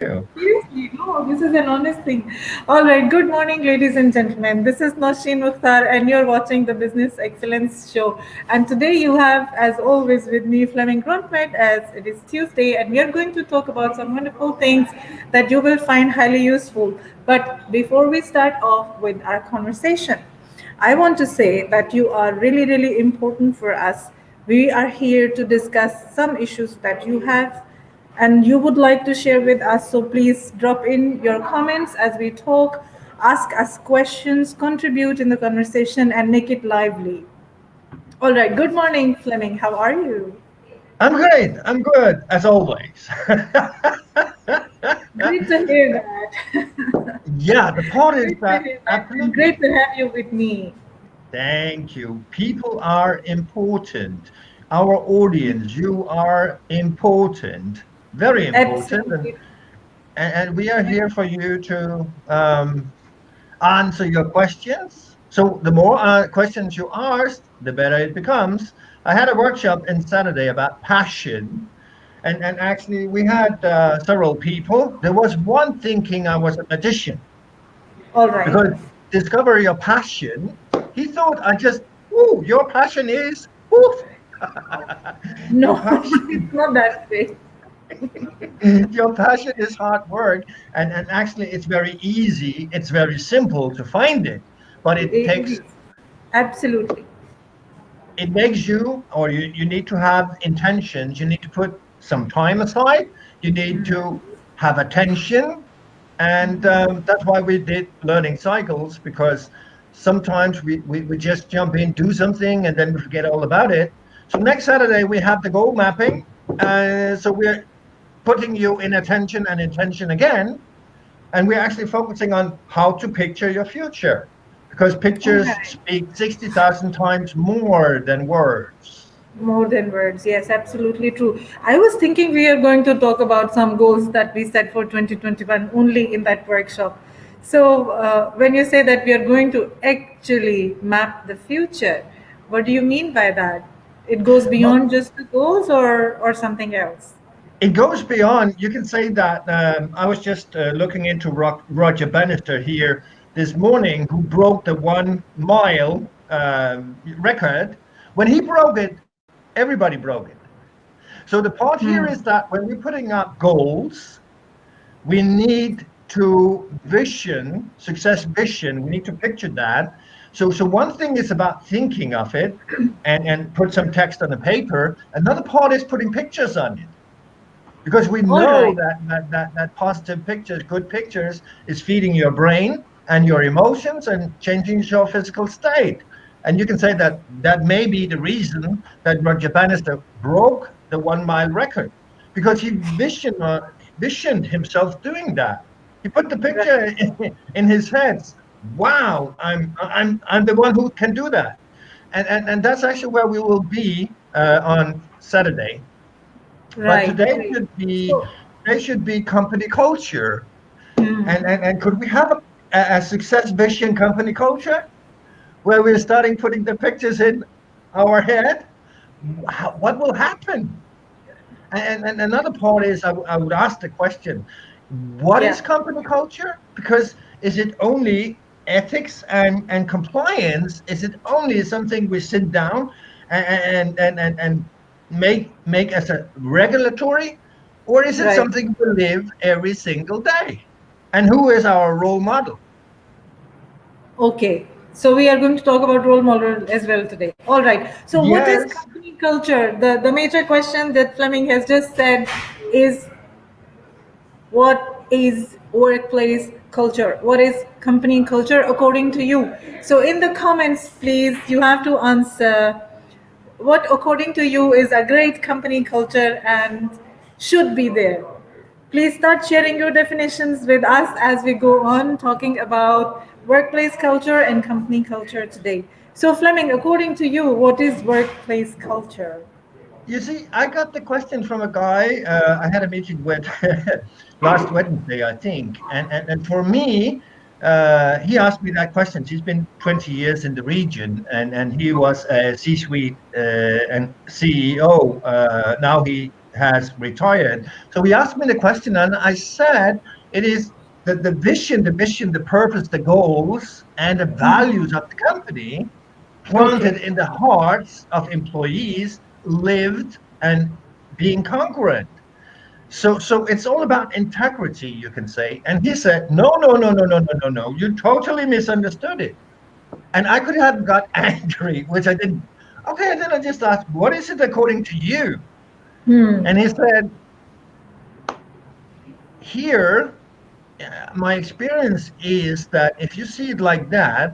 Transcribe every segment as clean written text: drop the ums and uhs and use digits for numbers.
you. Seriously, no, this is an honest thing. All right, good morning, ladies and gentlemen. This is Nosheen Mukhtar, and you're watching the Business Excellence Show. And today you have, as always, with me, Flemming Rontved, as it is Tuesday, and we are going to talk about some wonderful things that you will find highly useful. But before we start off with our conversation, I want to say that you are really, really important for us. We are here to discuss some issues that you have and you would like to share with us. So please drop in your comments as we talk, ask us questions, contribute in the conversation, and make it lively. All right. Good morning, Fleming. How are you? I'm great. I'm good, as always. Great to hear that. Yeah, the point is Great to that hear that. And absolutely. great to have you with me. Thank you. People are important. Our audience, you are important, very important. And, Absolutely. and, and we are here for you to answer your questions. So the more questions you ask, the better it becomes. I had a workshop in Saturday about passion. And actually, we had several people. There was one thinking I was a magician All right. because discover your passion. He thought I just, ooh, your passion is, oof. Your No, passion, it's not that way. your passion is hard work, and actually, it's very easy. It's very simple to find it, but it It takes. is. Absolutely. It makes you, or you need to have intentions. You need to put some time aside. You need to have attention. And that's why we did learning cycles, because sometimes we just jump in, do something, and then we forget all about it. So next Saturday, we have the goal mapping. So we're putting you in attention and intention again. And we're actually focusing on how to picture your future, because All pictures right. speak 60,000 times more than words. More than words. Yes, absolutely true. I was thinking we are going to talk about some goals that we set for 2021 only in that workshop. So, when you say that we are going to actually map the future, what do you mean by that? It goes Well, beyond just the goals or something else? it goes beyond. You can say that I was just looking into Roger Bannister here this morning, who broke the 1 mile record. When he broke it, everybody broke it. So the part here is that when we're putting up goals, we need to vision, success vision. We need to picture that. So one thing is about thinking of it and put some text on the paper. Another part is putting pictures on it, because we All know right. that positive pictures, good pictures, is feeding your brain and your emotions and changing your physical state. And you can say that that may be the reason that Roger Bannister broke the 1 mile record, because he visioned himself doing that. He put the Right. picture in his head. Wow, I'm the one who can do that. And that's actually where we will be on Saturday. But Right. today Right. should be So, today should be company culture. And could we have a success vision company culture where we're starting putting the pictures in our head? What will happen? And another part is I would ask the question, what is yeah. company culture? Because is it only ethics and compliance? Is it only something we sit down and make as a regulatory? Or is it Right. something we live every single day? And who is our role model? Okay, so we are going to talk about role model as well today. All right. So, what is Yes. company culture? The major question that Fleming has just said is what is workplace culture? What is company culture according to you? So, in the comments, please, you have to answer what according to you is a great company culture and should be there. Please start sharing your definitions with us as we go on talking about workplace culture and company culture today. So, Fleming, according to you, what is workplace culture? You see, I got the question from a guy I had a meeting with last Wednesday, I think. And for me, he asked me that question. He's been 20 years in the region, and he was a C-suite and CEO. Now he has retired. So he asked me the question, and I said it is the vision, the mission, the purpose, the goals, and the values of the company planted Okay. in the hearts of employees, lived and being congruent. So it's all about integrity, you can say. And he said, no, no, no, no, no, no, no, no. You totally misunderstood it. And I could have got angry, which I didn't. Okay, and then I just asked, what is it according to you? Hmm. And he said, here, my experience is that if you see it like that,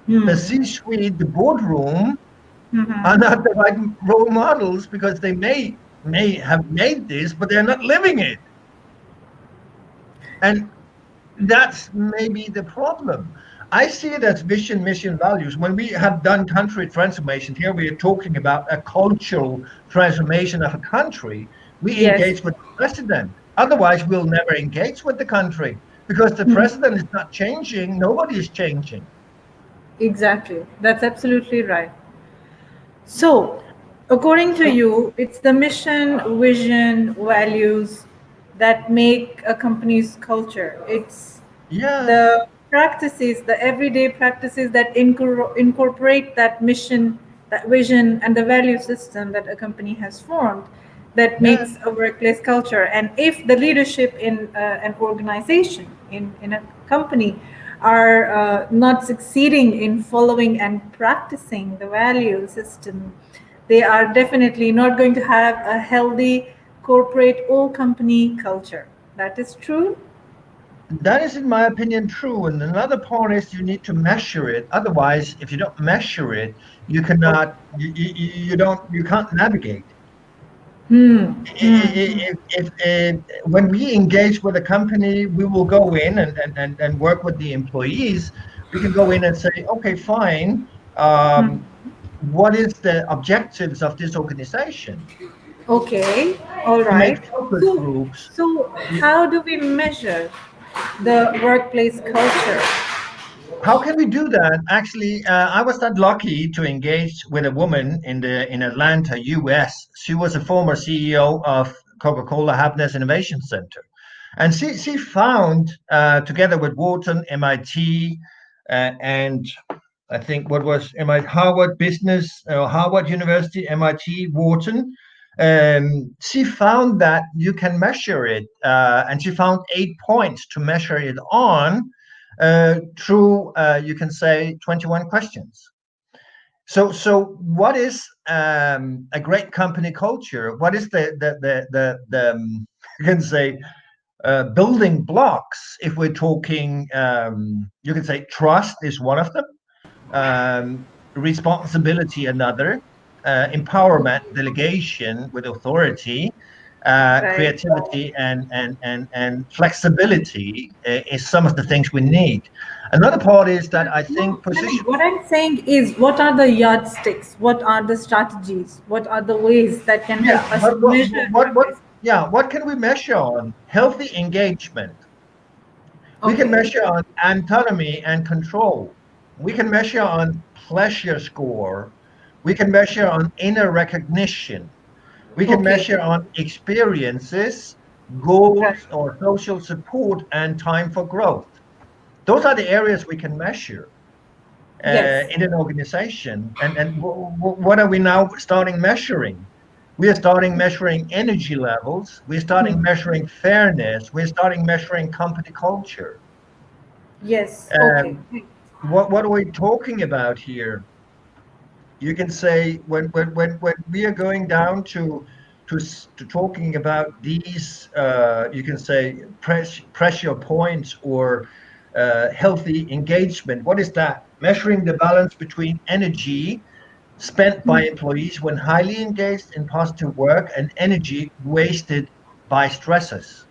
the Hmm. C-suite, the boardroom, are Hmm. not the right role models because they may have made this, but they're not living it. And that's maybe the problem. I see it as vision, mission, values. When we have done country transformation, here we are talking about a cultural transformation of a country. We Yes. engage with the president. Otherwise, we'll never engage with the country because the Hmm. president is not changing. Nobody is changing. Exactly. That's absolutely right. So, according to So, you, it's the mission, vision, values that make a company's culture. It's yes, the practices, the everyday practices that incorporate that mission, that vision, and the value system that a company has formed that yes. makes a workplace culture. And if the leadership in an organization, in a company, are not succeeding in following and practicing the value system, they are definitely not going to have a healthy corporate or company culture. That is true. That is, in my opinion, true. And another part is you need to measure it. Otherwise, if you don't measure it, you Okay. cannot, you don't, you can't navigate. Hmm. Hmm. Hmm. If when we engage with a company, we will go in and work with the employees. We can go in and say, okay, fine. Hmm. What is the objectives of this organization? Okay. All We make right. focus So, groups. so We, how do we measure the workplace culture? How can we do that? Actually, I was that lucky to engage with a woman in Atlanta, US. She was a former CEO of Coca-Cola Happiness Innovation Center, and she found together with Wharton, MIT, and I think what was MIT, Harvard Business, Harvard University, MIT, Wharton. She found that you can measure it, and she found 8 points to measure it on through, you can say, 21 questions. So what is a great company culture? What is the you can say building blocks? If we're talking, you can say trust is one of them, responsibility another, empowerment, delegation with authority, Right. creativity and flexibility is some of the things we need. Another part is that I No, think I mean, position. what I'm saying is, what are the yardsticks? What are the strategies? What are the ways that can help Yeah, us but measure what workplace? yeah, what can we measure on? Healthy engagement. We can Okay. measure on autonomy and control. We can measure on pleasure score. We can measure on inner recognition. We can Okay. measure on experiences, Right. goals, or social support and time for growth. Those are the areas we can measure Yes. in an organization. And what are we now starting measuring? We are starting measuring energy levels. We're starting Hmm. measuring fairness. We're starting measuring company culture. Yes. Okay. Um, what are we talking about here? You can say when we are going down to talking about these, you can say pressure points or healthy engagement. What is that? Measuring the balance between energy spent by employees when highly engaged in positive work and energy wasted by stresses.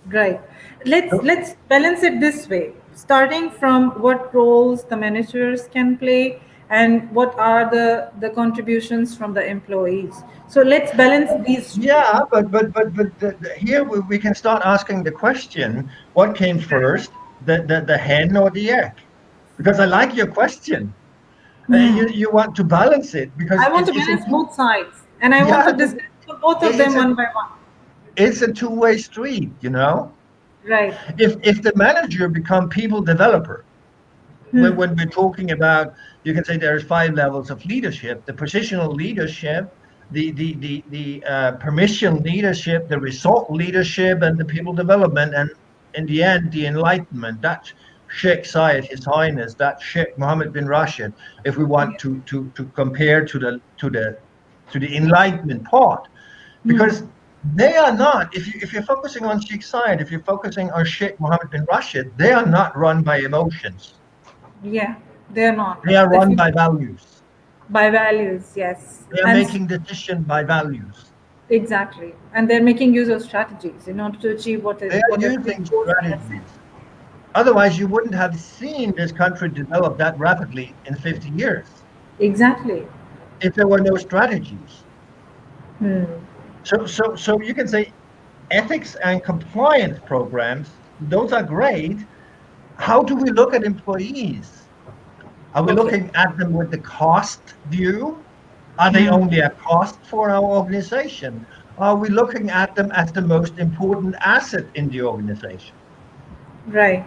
Right. Let's So, let's balance it this way. Starting from what roles the managers can play and what are the contributions from the employees. So let's balance these two. yeah, but here we can start asking the question: what came first, the hen or the egg? Because I like your question. You want to balance it because I want to it's balance important. both sides and I want Yeah, to discuss both of It's them a one by one. it's a two-way street, you know. Right. If the manager become people developer, Hmm. when we're talking about, you can say there's five levels of leadership: the positional leadership, the permission leadership, the result leadership, and the people development, and in the end, the enlightenment. That's Sheikh Zayed, His Highness, that Sheikh Mohammed bin Rashid. If we want Yeah. to compare to the enlightenment part, Hmm. because they are not. If you're focusing on Sheikh Zayed, if you're focusing on Sheikh Mohammed bin Rashid, they are not run by emotions. Yeah. They're not. They are run by Definitely. values. By values, yes. They are And making decisions by values. exactly. And they're making use of strategies in order to achieve They are whatever the using goals they have set. strategies. Otherwise, you wouldn't have seen this country develop that rapidly in 50 years Exactly. if there were no strategies. Hmm. So you can say ethics and compliance programs, those are great. How do we look at employees? Are we Okay. looking at them with the cost view? Are they Hmm. only a cost for our organization? Are we looking at them as the most important asset in the organization? Right.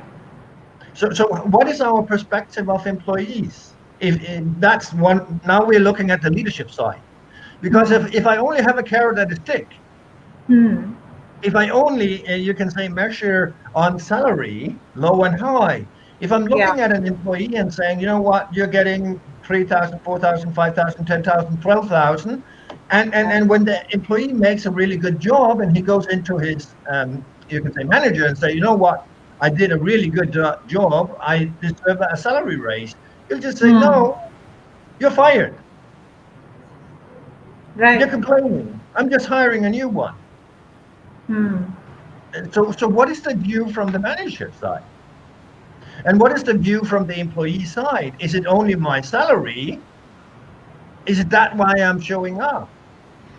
So what is our perspective of employees? If that's one, now we're looking at the leadership side. Because Hmm. if I only have a carrot and a stick, Hmm. if I only, you can say, measure on salary, low and high, if I'm Yeah. looking at an employee and saying, you know what, you're getting 3,000, 4,000, 5,000, 10,000, 12,000, and when the employee makes a really good job and he goes into his, you can say, manager and say, you know what, I did a really good job, I deserve a salary raise. He'll just say, Hmm. no, you're fired. You're Right. complaining. I'm just hiring a new one. Hmm. So what is the view from the manager side? And what is the view from the employee side? Is it only my salary? Is it that why I'm showing up?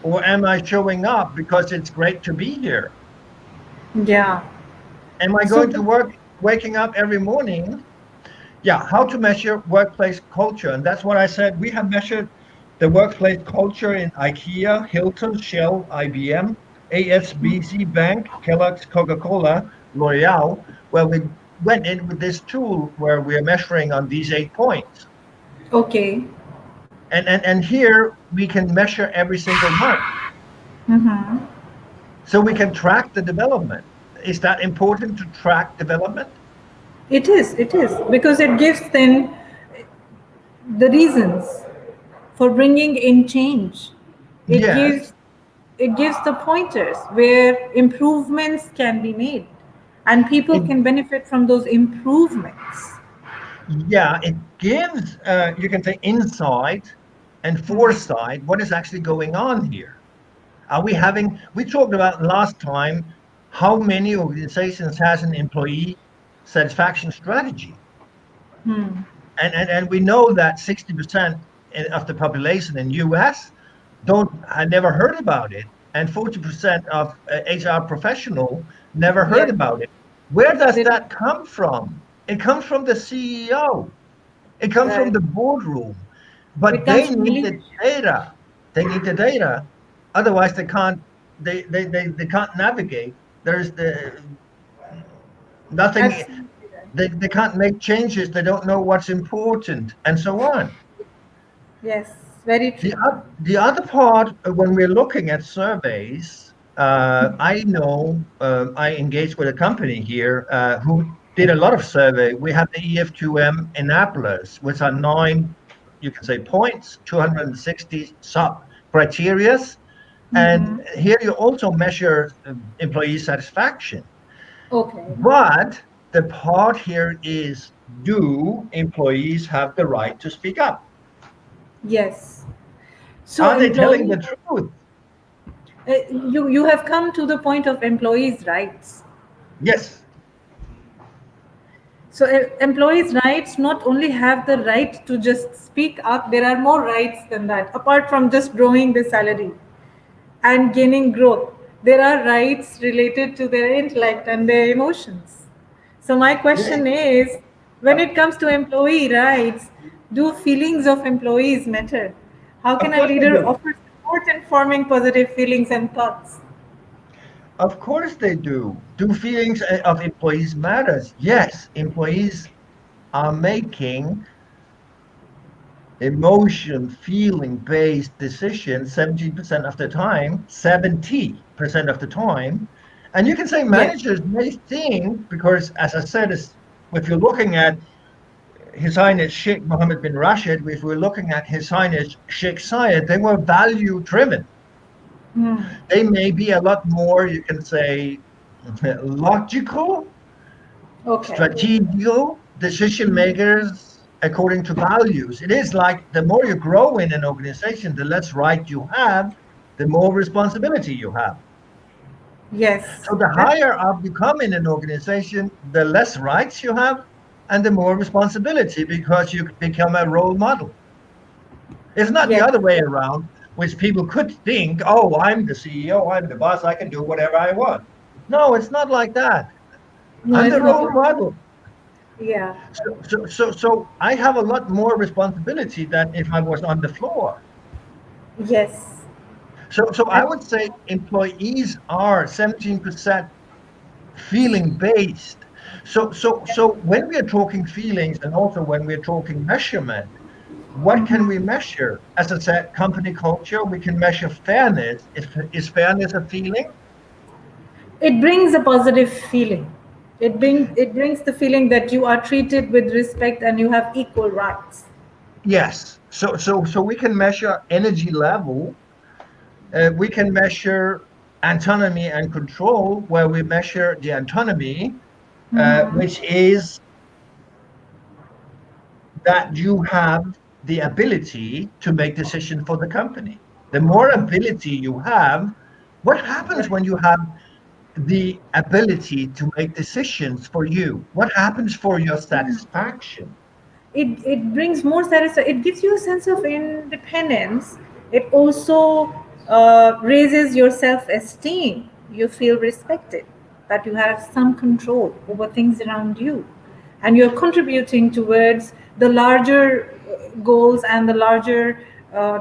Or am I showing up because it's great to be here? Yeah. Am I So going to work, waking up every morning? Yeah, how to measure workplace culture. And that's what I said. We have measured the workplace culture in IKEA, Hilton, Shell, IBM, ASBC Bank, Kellogg's, Coca-Cola, L'Oreal, where we went in with this tool where we're measuring on these 8 points. okay. And here we can measure every single month. Mm-hmm. So we can track the development. Is that important to track development? It is. It is because it gives then the reasons for bringing in change. It Yes. gives it gives the pointers where improvements can be made, and people It, can benefit from those improvements. yeah, it gives, you can say, insight and foresight what is actually going on here. Are we having, we talked about last time how many organizations has an employee satisfaction strategy. Hmm. And we know that 60% of the population in US don't, I never heard about it. And 40% of HR professional never heard Yes, about it. Where does they don't. that come from? It comes from the CEO. It comes from Right. the boardroom. It But comes they from the need the leadership. data. They need the data. Otherwise they can't navigate. There's the nothing, Absolutely right. they can't make changes, they don't know what's important, and so on. Yes, very The, true. the other part, when we're looking at surveys, I know I engaged with a company here who did a lot of survey. We have the EF2M Annapolis, which are 9, you can say, points, 260 sub criterias. And Mm-hmm. here you also measure employee satisfaction. Okay. But the part here is, do employees have the right to speak up? Yes. So Are they telling employee, the truth? you have come to the point of employees' rights. Yes. So employees' rights not only have the right to just speak up, there are more rights than that. Apart from just growing the salary and gaining growth, there are rights related to their intellect and their emotions. So my question is, when it comes to employee rights, do feelings of employees matter? How can Of a course they leader do. offer support in forming positive feelings and thoughts. Of course they do. Do feelings of employees matters? Yes, employees are making emotion, feeling based decisions 17% of the time, 70% of the time. And you can say Yes. managers may think, because as I said, if you're looking at His Highness Sheikh Mohammed bin Rashid, if we're looking at His Highness Sheikh Zayed, they were value driven. Hmm. They may be a lot more, you can say, logical, Okay. strategical decision makers according to values. It is like the more you grow in an organization, the less right you have, the more responsibility you have. Yes. So the That's higher up you come in an organization, the less rights you have and the more responsibility because you become a role model. It's not the yes. other way around, which people could think, oh, I'm the CEO, I'm the boss, I can do whatever I want. No, it's not like that. No, I'm it's the not role like model. yeah. So I have a lot more responsibility than if I was on the floor. Yes. So I And would say employees are 17% feeling based. So when we are talking feelings and also when we're talking measurement, what can we measure? As I said, company culture, we can measure fairness. Is fairness a feeling? it brings a positive feeling. It brings the feeling that you are treated with respect and you have equal rights. Yes. So we can measure energy level. We can measure autonomy and control, where we measure the autonomy, which is that you have the ability to make decisions for the company. The more ability you have, what happens when you have the ability to make decisions for you? What happens for your satisfaction? It brings more satisfaction. It gives you a sense of independence. It also raises your self-esteem. You feel respected, that you have some control over things around you, and you're contributing towards the larger goals and the larger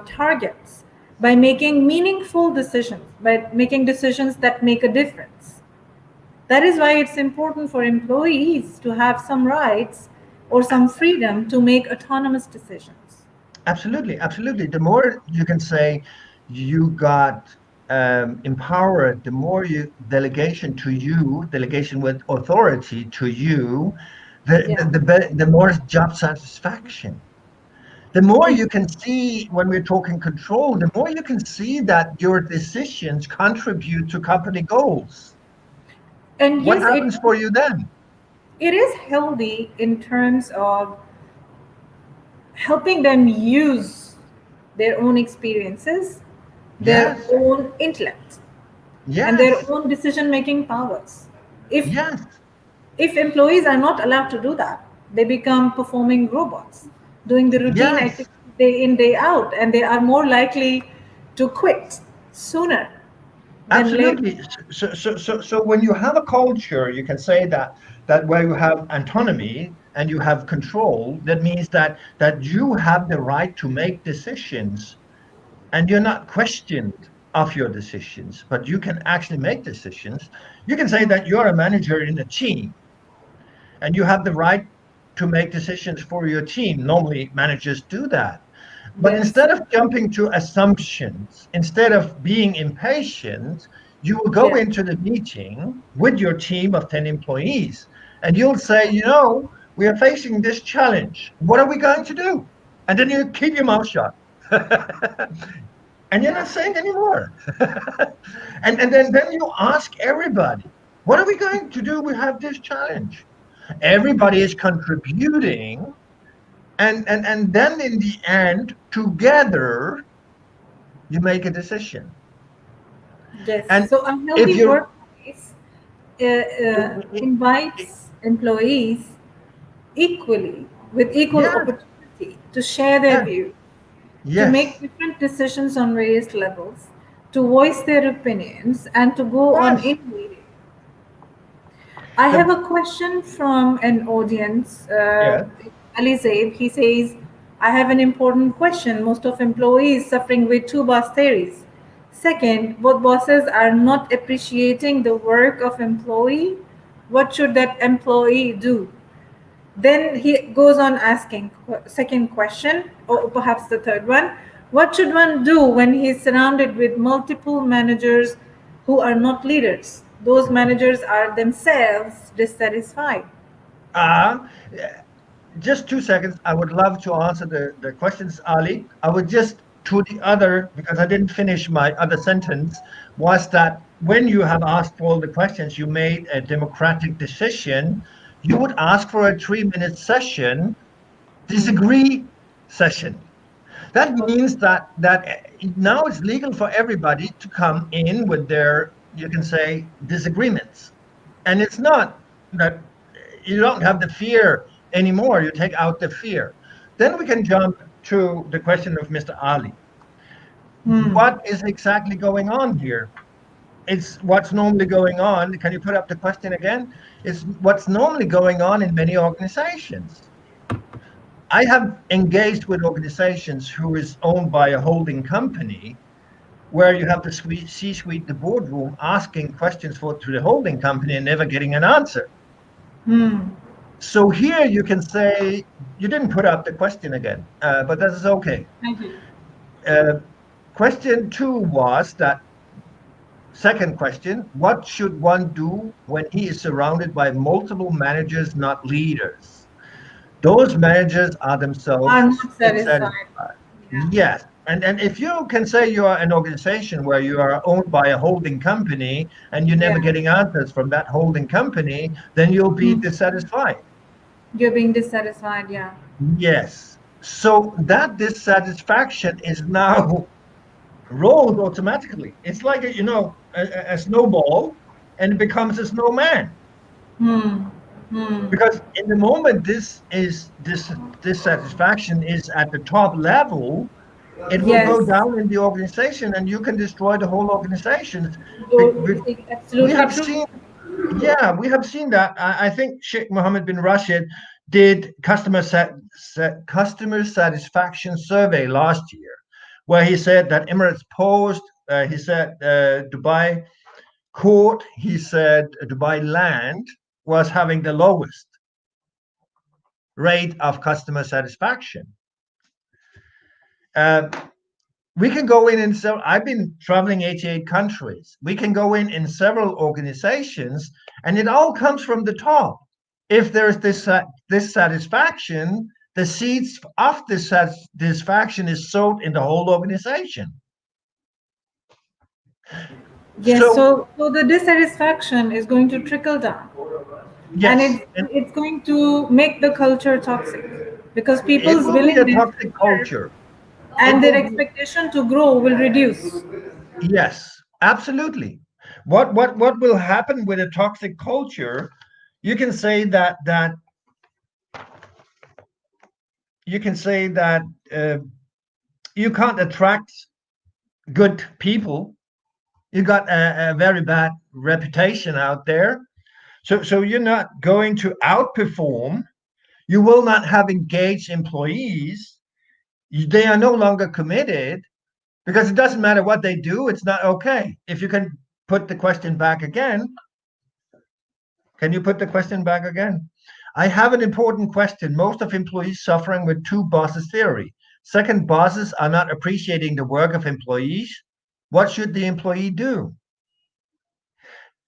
targets by making meaningful decisions, by making decisions that make a difference. That is why it's important for employees to have some rights or some freedom to make autonomous decisions. Absolutely, absolutely. The more you can say you got empowered, the more you delegation with authority to you, Yeah. the more job satisfaction. The more Ex- you can see when we're talking control, the more you can see that your decisions contribute to company goals. And What yes, happens for you then? it is healthy in terms of helping them use their own experiences, their Yes, own intellect, and their yes, own decision making powers. If yes, if employees are not allowed to do that, they become performing robots, doing the routine yes. activities day in, day out, and they are more likely to quit sooner than later. Absolutely. So when you have a culture, you can say that where you have autonomy and you have control, that means that you have the right to make decisions and you're not questioned of your decisions, but you can actually make decisions. You can say that you're a manager in a team and you have the right to make decisions for your team. Normally, managers do that. But Yes. instead of jumping to assumptions, instead of being impatient, you will go Yeah. into the meeting with your team of 10 employees and you'll say, we are facing this challenge. What are we going to do? And then you keep your mouth shut. And you're Yeah. not saying anymore. And then you ask everybody, what are we going to do? We have this challenge. Everybody is contributing, and then in the end, together, you make a decision. Yes. And So a if healthy you're, workplace i- i- i- invites employees equally, with equal yes, opportunity to share their yes, views, to make yes, different decisions on various levels, to voice their opinions, and to go on yes. innovating. I have The a question from an audience, yeah, Ali Zaid. He says, I have an important question. Most of employees suffering with two boss theories. Second, both bosses are not appreciating the work of employee. What should that employee do? Then he goes on asking second question, or perhaps the third one. What should one do when he is surrounded with multiple managers who are not leaders? Those managers are themselves dissatisfied. Uh, just 2 seconds. I would love to answer the questions, Ali. I would just to the other, because I didn't finish my other sentence, was that when you have asked all the questions, you made a democratic decision. You would ask for a 3 minute session, disagree session. That means that now it's legal for everybody to come in with their, you can say, disagreements. And it's not that you don't have the fear anymore. You take out the fear. Then we can jump to the question of Mr. Ali. What is exactly going on here? It's what's normally going on. Can you put up the question again? It's what's normally going on in many organizations. I have engaged with organizations who is owned by a holding company where you have the C-suite, the boardroom, asking questions to the holding company and never getting an answer. So here you can say you didn't put up the question again, but that is okay. Thank you. Uh, Question two was that second question: what should one do when he is surrounded by multiple managers, not leaders? Those managers are themselves Are not satisfied. dissatisfied. Yeah. Yes. And if you can say you are an organization where you are owned by a holding company and you're never Yeah. getting answers from that holding company, then you'll be Hmm. dissatisfied. You're being dissatisfied. Yeah. Yes. So that dissatisfaction is now rolled automatically. It's like a snowball, and it becomes a snowman. Hmm. Hmm. Because in the moment this dissatisfaction is at the top level, it will go Yes. down in the organization, and you can destroy the whole organization. We, You're we, we absolutely have true. seen, yeah, we have seen that. I think Sheikh Mohammed bin Rashid did customer satisfaction survey last year, where he said that Emirates Post, he said Dubai Court, he said Dubai Land was having the lowest rate of customer satisfaction. Uh, we can go in several. I've been traveling 88 countries. We can go in several organizations, and it all comes from the top. If there's dissatisfaction, the seeds of this satisfaction is sowed in the whole organization. Yes. So So the dissatisfaction is going to trickle down, and yes, and it's going to make the culture toxic because it people's will be a willingness to toxic work culture. It and their will be. expectation to grow will reduce. Yes, absolutely. What will happen with a toxic culture? You can say that you can say that uh, you can't attract good people. You got a very bad reputation out there. So you're not going to outperform. You will not have engaged employees. They are no longer committed because it doesn't matter what they do. It's not okay. If you can put the question back again, can you put the question back again? I have an important question. Most of employees suffering with two bosses theory. Second, bosses are not appreciating the work of employees. What should the employee do?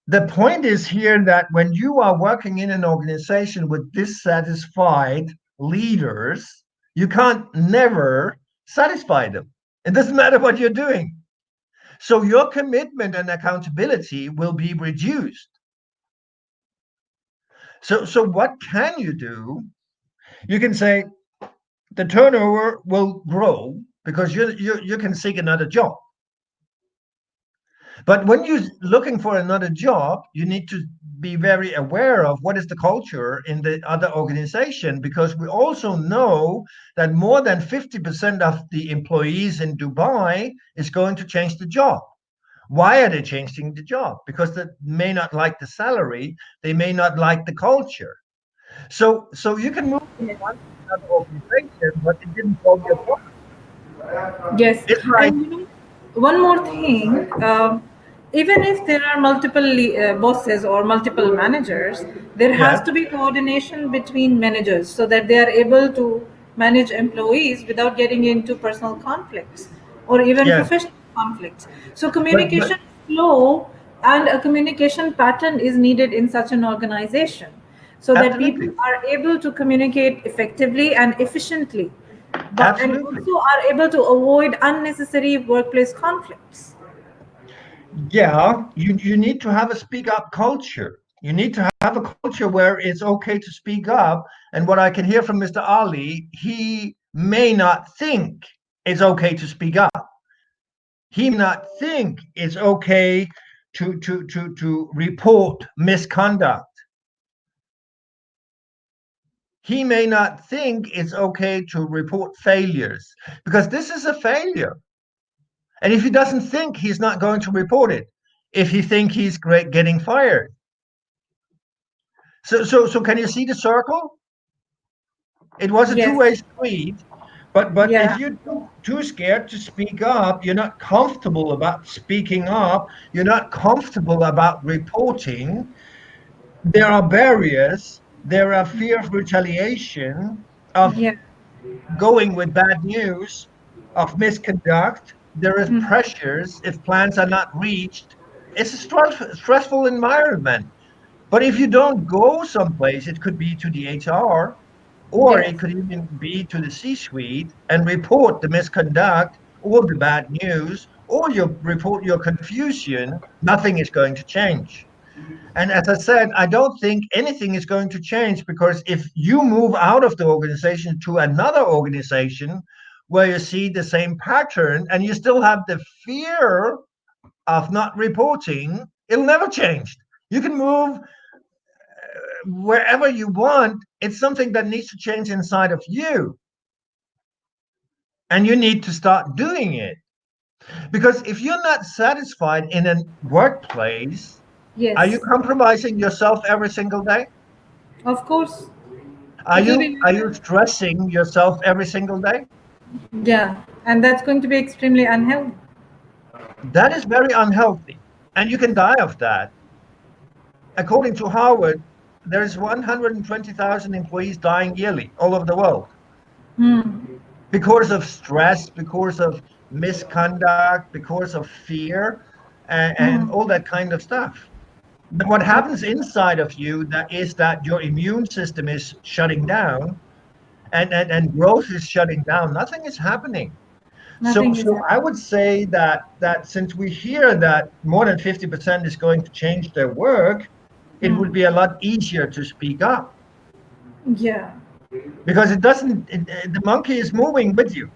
The point is here that when you are working in an organization with dissatisfied leaders, you can't never satisfy them. It doesn't matter what you're doing. So your commitment and accountability will be reduced. So what can you do? You can say the turnover will grow because you can seek another job. But when you're looking for another job, you need to be very aware of what is the culture in the other organization, because we also know that more than 50% of the employees in Dubai is going to change the job. Why are they changing the job? Because they may not like the salary, they may not like the culture. So you can move from Yes. one another organization, but it didn't solve your problem. Yes, It's like, and one more thing, even if there are multiple bosses or multiple managers, there has yes, to be coordination between managers so that they are able to manage employees without getting into personal conflicts or even yes, professional conflicts. So, but communication flow and a communication pattern is needed in such an organization so that people absolutely, are able to communicate effectively and efficiently, but and absolutely. also are able to avoid unnecessary workplace conflicts. Yeah, you need to have a speak up culture. You need to have a culture where it's okay to speak up. And what I can hear from Mr. Ali, he may not think it's okay to speak up. He may not think it's okay to report misconduct. He may not think it's okay to report failures because this is a failure. And if he doesn't think, he's not going to report it. If he think he's great getting fired. So can you see the circle? It was a Yes. two-way street, but if Yeah. you're too scared to speak up, you're not comfortable about speaking up, you're not comfortable about reporting, there are barriers, there are fear of retaliation, of Yeah. going with bad news, of misconduct, there is Mm. pressures if plans are not reached. It's a stressful environment. But if you don't go someplace, it could be to the HR, or Yes. it could even be to the C-suite and report the misconduct or the bad news, or you report your confusion, nothing is going to change. And as I said, I don't think anything is going to change because if you move out of the organization to another organization where you see the same pattern and you still have the fear of not reporting, it'll never change. You can move wherever you want. It's something that needs to change inside of you. And you need to start doing it. Because if you're not satisfied in a workplace, are you Yes. compromising yourself every single day? Of course. Are It will you be are like you stressing yourself every single day? that. Yeah. And that's going to be extremely unhealthy. That is very unhealthy. And you can die of that. According to Harvard, there's 120,000 employees dying yearly all over the world Hmm. because of stress, because of misconduct, because of fear, and Hmm. all that kind of stuff. But what happens inside of you that is that your immune system is shutting down and growth is shutting down. Nothing is happening. So, Nothing is so happening. I would say that since we hear that more than 50% is going to change their work, it would Hmm. be a lot easier to speak up Yeah. because it doesn't. The monkey is moving with you.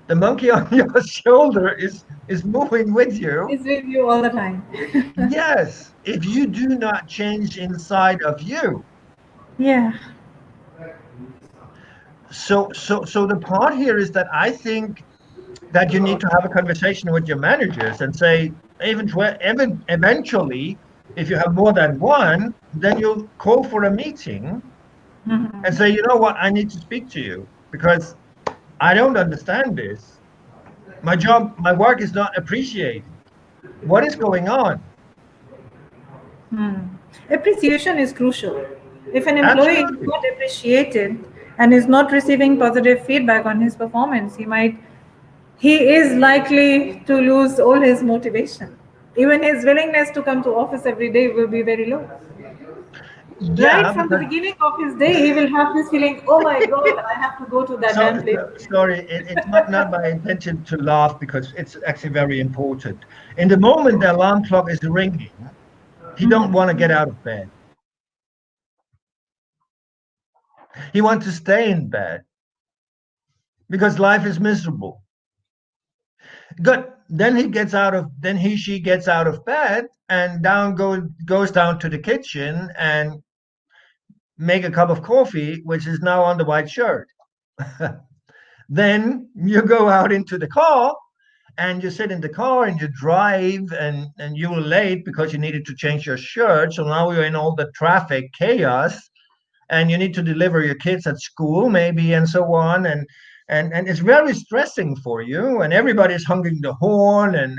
The monkey on your shoulder is moving with you. It's with you all the time. Yes, if you do not change inside of you. Yeah. So the part here is that I think that you need to have a conversation with your managers and say, even eventually, if you have more than one, then you'll call for a meeting and say, you know what, I need to speak to you because I don't understand this. My work is not appreciated. What is going on? Hmm. Appreciation is crucial. If an employee is Absolutely. not appreciated and is not receiving positive feedback on his performance, he is likely to lose all his motivation. Even his willingness to come to office every day will be very low. Right Yeah, from the because beginning of his day, he will have this feeling, oh my God, I have to go to that damn place. sorry, it's not my intention to laugh because it's actually very important. In the moment the alarm clock is ringing, he don't want to get out of bed. He wants to stay in bed because life is miserable. Good. Then she gets out of bed and goes down to the kitchen and make a cup of coffee, which is now on the white shirt. Then you go out into the car and you sit in the car and you drive and you were late because you needed to change your shirt. So now you're in all the traffic chaos and you need to deliver your kids at school maybe, and so on, and it's very stressing for you, and everybody's honking the horn, and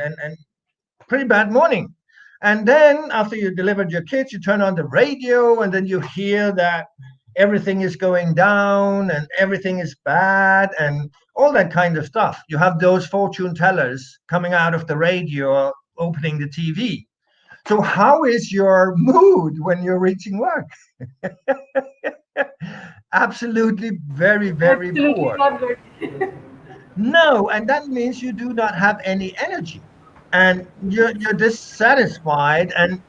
pretty bad morning. And then after you delivered your kids, you turn on the radio, and then you hear that everything is going down and everything is bad and all that kind of stuff. You have those fortune tellers coming out of the radio, opening the TV. So how is your mood when you're reaching work? Absolutely very, very Absolutely poor. not good. No, and that means you do not have any energy, and you're dissatisfied, and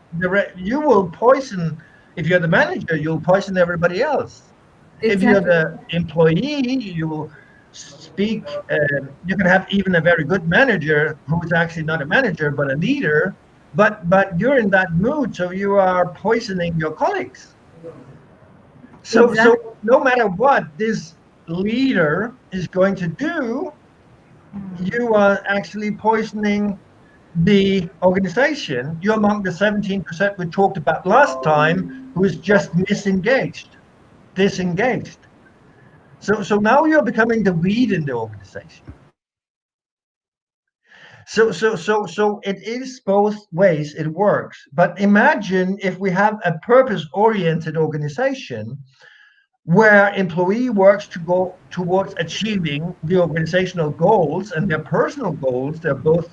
you will poison. If you're the manager, you'll poison everybody else. If you're Exactly. the employee, you will speak. You can have even a very good manager who is actually not a manager but a leader, but you're in that mood, so you are poisoning your colleagues. So Exactly. no matter what this leader is going to do, you are actually poisoning the organization. You're among the 17% we talked about last time who is just disengaged. So now you're becoming the weed in the organization. So it is both ways it works. But imagine if we have a purpose-oriented organization where employee works to go towards achieving the organizational goals and their personal goals. They're both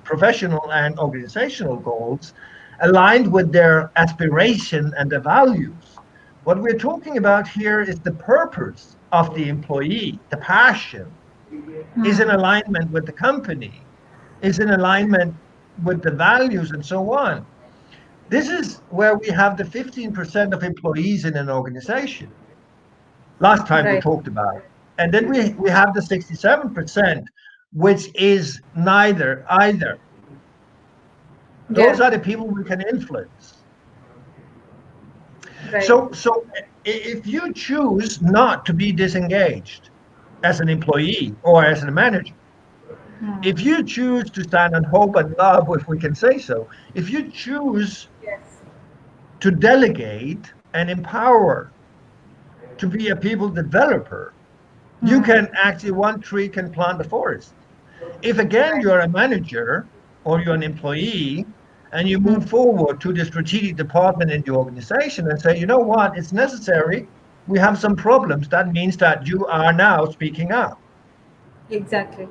professional and organizational goals aligned with their aspiration and their values. What we're talking about here is the purpose of the employee, the passion is in alignment with the company, is in alignment with the values, and so on. This is where we have the 15% of employees in an organization last time we Right. talked about. And then we have the 67%, which is neither either. Those Yeah. are the people we can influence. Right. So if you choose not to be disengaged as an employee or as a manager, if you choose to stand on hope and love, if we can say so, if you choose Yes. to delegate and empower, to be a people developer, you can actually, one tree can plant a forest. If again Right. you're a manager or you're an employee and you move forward to the strategic department in the organization and say, you know what, it's necessary, we have some problems, that means that you are now speaking up. Exactly.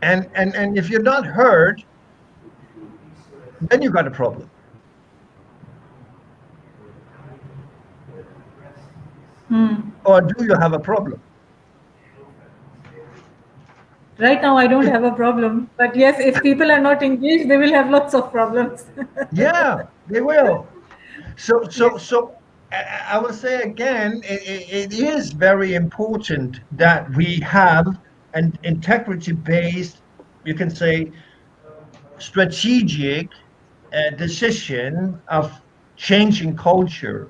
And if you're not heard, then you got a problem. Or do you have a problem? Right now, I don't If, have a problem, but yes, if people are not engaged, they will have lots of problems. yeah, they will. So, Yes. so, so I will say again, it is very important that we have an integrity-based, you can say, strategic decision of changing culture.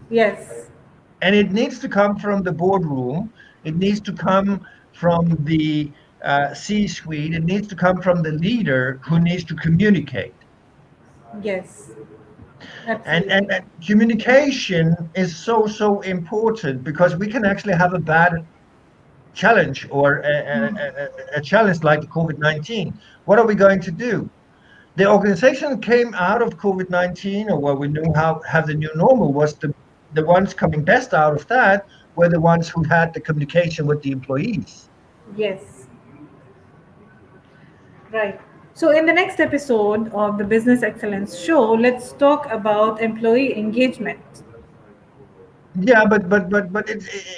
Yes. And it needs to come from the boardroom. It needs to come from the C-suite. It needs to come from the leader who needs to communicate. Yes. And Absolutely. communication is so important because we can actually have a bad challenge or a challenge like the COVID-19. What are we going to do? The organization came out of COVID-19, or what we knew how have the new normal was the ones coming best out of that were the ones who had the communication with the employees. Yes. Right. So, in the next episode of the Business Excellence Show, let's talk about employee engagement Yeah, but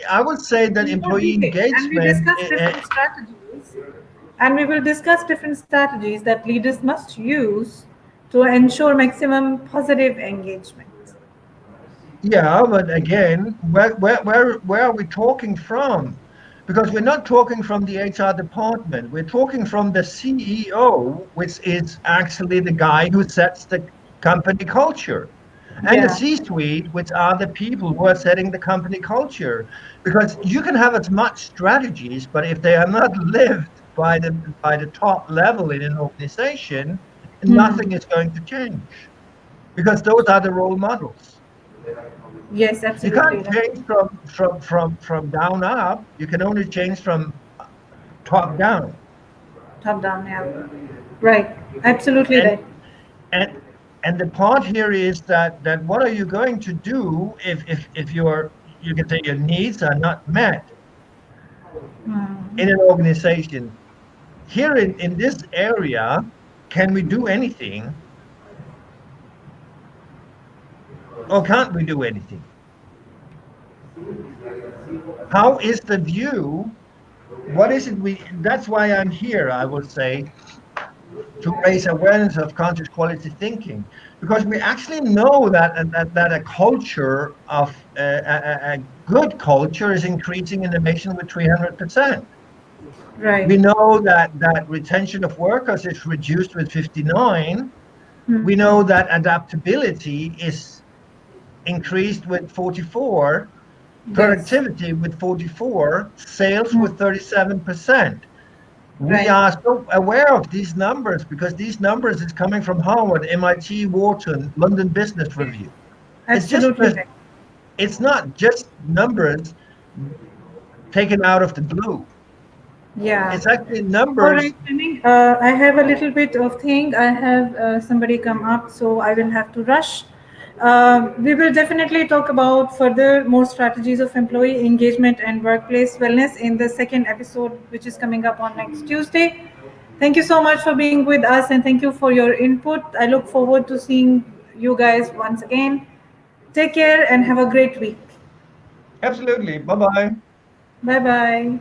I would say that in more employee detail. And we engagement, discuss different strategies. And we will discuss different strategies that leaders must use to ensure maximum positive engagement. yeah, but again, where are we talking from? Because we're not talking from the HR department. We're talking from the CEO, which is actually the guy who sets the company culture, and the Yeah. C-suite, which are the people who are setting the company culture. Because you can have as much strategies, but if they are not lived by the top level in an organization, nothing is going to change. Because those are the role models. Yes, You absolutely can't right. change from down up. You can only change from top down. Top down, yeah. Right. Absolutely And right. and and the part here is that what are you going to do if your, you can say, your needs are not met in an organization? Here in this area, can we do anything or can't we do anything? How is the view? What is it we, that's why I'm here, I would say, to raise awareness of conscious quality thinking, because we actually know that a culture of a good culture is increasing in the nation with 300%. Right. We know that retention of workers is reduced with 59. We Hmm. know that adaptability is increased with 44, Yes. productivity with 44, sales Hmm. with 37%. We Right. are so aware of these numbers because these numbers is coming from Harvard, MIT, Wharton, London Business Review. It's Absolutely just right. it's not just numbers taken out of the blue. Yeah. It's actually All numbers. right, Fleming. I have a little bit of thing. I have somebody come up, so I will have to rush. We will definitely talk about further more strategies of employee engagement and workplace wellness in the second episode, which is coming up on next Tuesday. Thank you so much for being with us, and thank you for your input. I look forward to seeing you guys once again. Take care and have a great week. Absolutely. Bye bye. Bye bye.